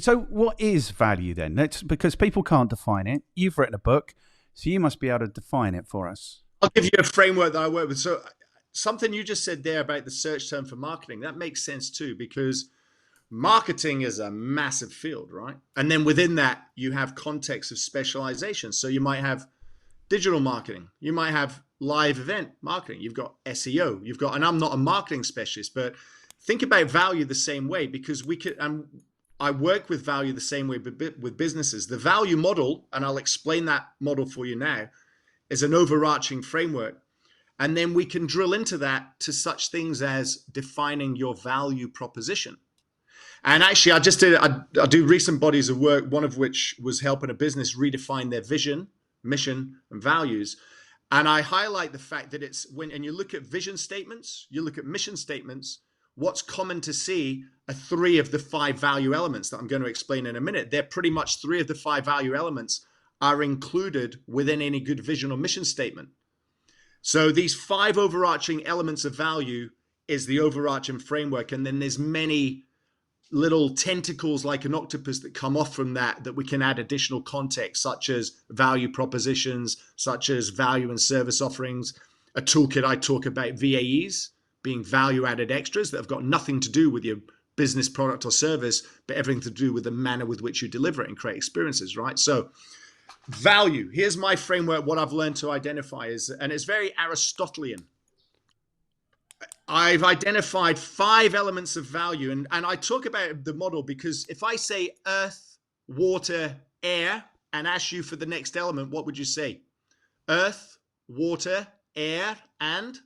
So what is value then? Because people can't define it. You've written a book, so you must be able to define it for us. I'll give you a framework that I work with. So something you just said there about the search term for marketing, that makes sense too, because marketing is a massive field, right? And then within that, you have context of specialization. So you might have digital marketing, you might have live event marketing, you've got SEO, you've got, and I'm not a marketing specialist, but think about value the same way, because we could, I work with value the same way with businesses. The value model, and I'll explain that model for you now, is an overarching framework. And then we can drill into that to such things as defining your value proposition. And actually, I do recent bodies of work, one of which was helping a business redefine their vision, mission, and values. And I highlight the fact that it's and you look at vision statements, you look at mission statements, what's common to see are 3 of the 5 value elements that I'm going to explain in a minute. They're pretty much 3 of the 5 value elements are included within any good vision or mission statement. So these 5 overarching elements of value is the overarching framework. And then there's many little tentacles like an octopus that come off from that we can add additional context, such as value propositions, such as value and service offerings. A toolkit I talk about VAEs, being value added extras that have got nothing to do with your business product or service, but everything to do with the manner with which you deliver it and create experiences, right? So value, here's my framework, what I've learned to identify is, and it's very Aristotelian. I've identified 5 elements of value, and I talk about the model because if I say earth, water, air, and ask you for the next element, what would you say? Earth, water, air, and?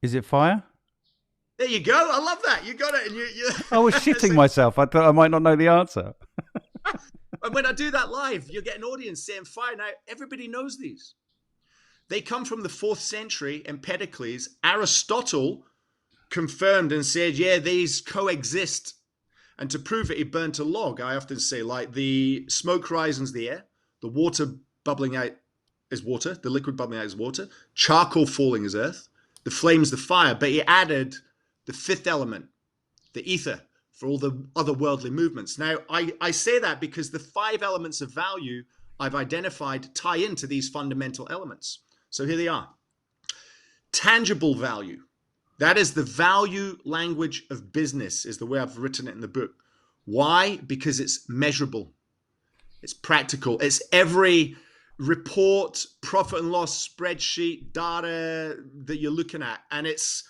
Is it fire? There you go. I love that. You got it. And you I was shitting myself. I thought I might not know the answer. And when I do that live, you get an audience saying fire. Now, everybody knows these. They come from the 4th century, Empedocles. Aristotle confirmed and said, yeah, these coexist. And to prove it, he burnt a log. I often say, like, the smoke rises the air, the water bubbling out is water, the liquid bubbling out is water, charcoal falling is earth, the flames the fire. But he added the 5th element, the ether, for all the otherworldly movements. Now, I say that because the 5 elements of value I've identified tie into these fundamental elements. So here they are. Tangible value. That is the value language of business, is the way I've written it in the book. Why? Because it's measurable. It's practical. It's every report, profit and loss spreadsheet, data that you're looking at. And it's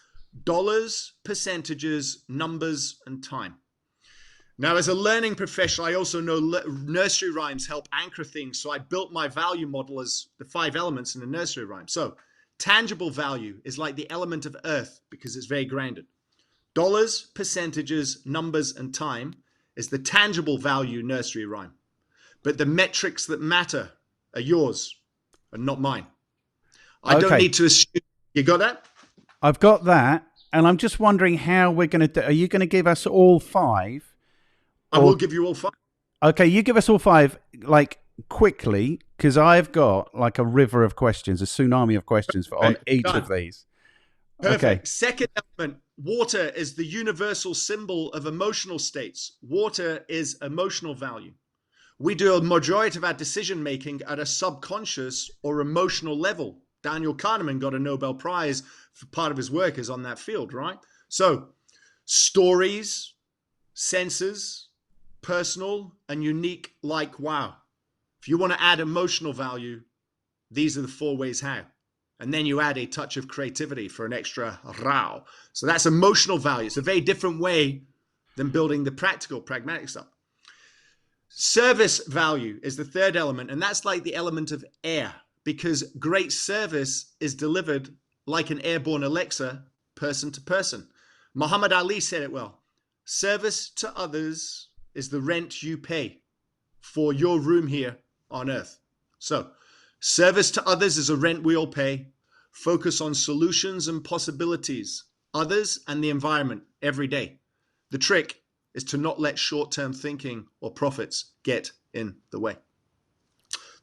dollars, percentages, numbers, and time. Now, as a learning professional, I also know nursery rhymes help anchor things. So I built my value model as the 5 elements in a nursery rhyme. So tangible value is like the element of earth because it's very grounded. Dollars, percentages, numbers, and time is the tangible value nursery rhyme. But the metrics that matter are yours and not mine. I don't need to assume. You got that? I've got that. And I'm just wondering how we're going to do. Are you going to give us all 5? I will give you all 5. Okay, you give us all 5, like, quickly, because I've got like a river of questions, a tsunami of questions on each of these. Perfect. Okay. Second element, water is the universal symbol of emotional states. Water is emotional value. We do a majority of our decision making at a subconscious or emotional level. Daniel Kahneman got a Nobel Prize for part of his work is on that field, right? So stories, senses, personal and unique, like wow. If you want to add emotional value, these are the 4 ways how. And then you add a touch of creativity for an extra rao. So that's emotional value. It's a very different way than building the practical, pragmatic stuff. Service value is the 3rd element. And that's like the element of air, because great service is delivered like an airborne Alexa, person to person. Muhammad Ali said it well. Service to others is the rent you pay for your room here on earth. So service to others is a rent we all pay. Focus on solutions and possibilities, others and the environment every day. The trick is to not let short-term thinking or profits get in the way.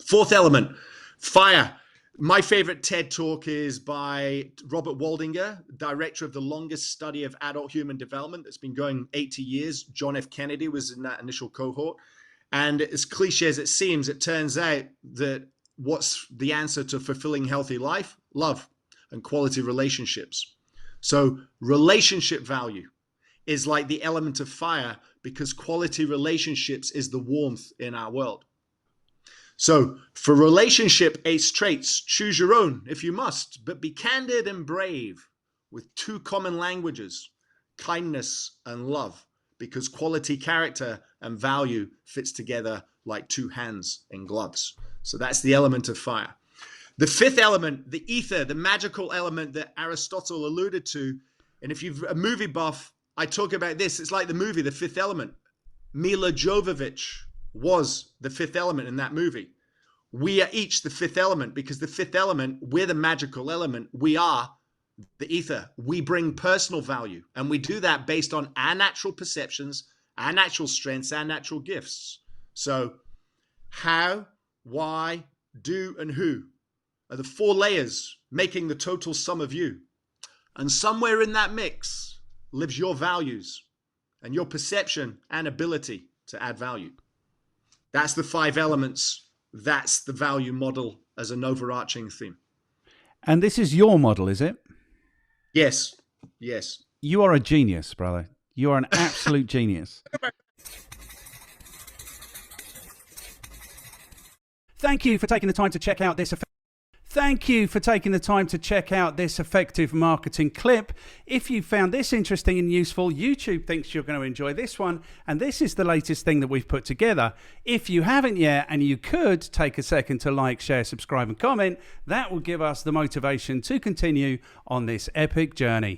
4th element, fire. My favorite TED talk is by Robert Waldinger, director of the longest study of adult human development that's been going 80 years. John F. Kennedy was in that initial cohort. And as cliche as it seems, it turns out that what's the answer to fulfilling healthy life? Love and quality relationships. So relationship value is like the element of fire, because quality relationships is the warmth in our world. So for relationship ace traits, choose your own if you must, but be candid and brave with two common languages, kindness and love, because quality character and value fits together like two hands in gloves. So that's the element of fire. The fifth element, the ether, the magical element that Aristotle alluded to. And if you're a movie buff, I talk about this. It's like the movie, The Fifth Element. Mila Jovovich was the fifth element in that movie. We are each the fifth element, because the fifth element, we're the magical element. We are the ether. We bring personal value, and we do that based on our natural perceptions, our natural strengths, our natural gifts. So how, why, do, and who are the four layers making the total sum of you. And somewhere in that mix lives your values and your perception and ability to add value. That's the five elements. That's the value model as an overarching theme. And this is your model, is it? Yes. Yes. You are a genius, brother. You are an absolute genius. Thank you for taking the time to check out this effective marketing clip. If you found this interesting and useful, YouTube thinks you're going to enjoy this one, and this is the latest thing that we've put together. If you haven't yet, and you could take a second to like, share, subscribe, and comment, that will give us the motivation to continue on this epic journey.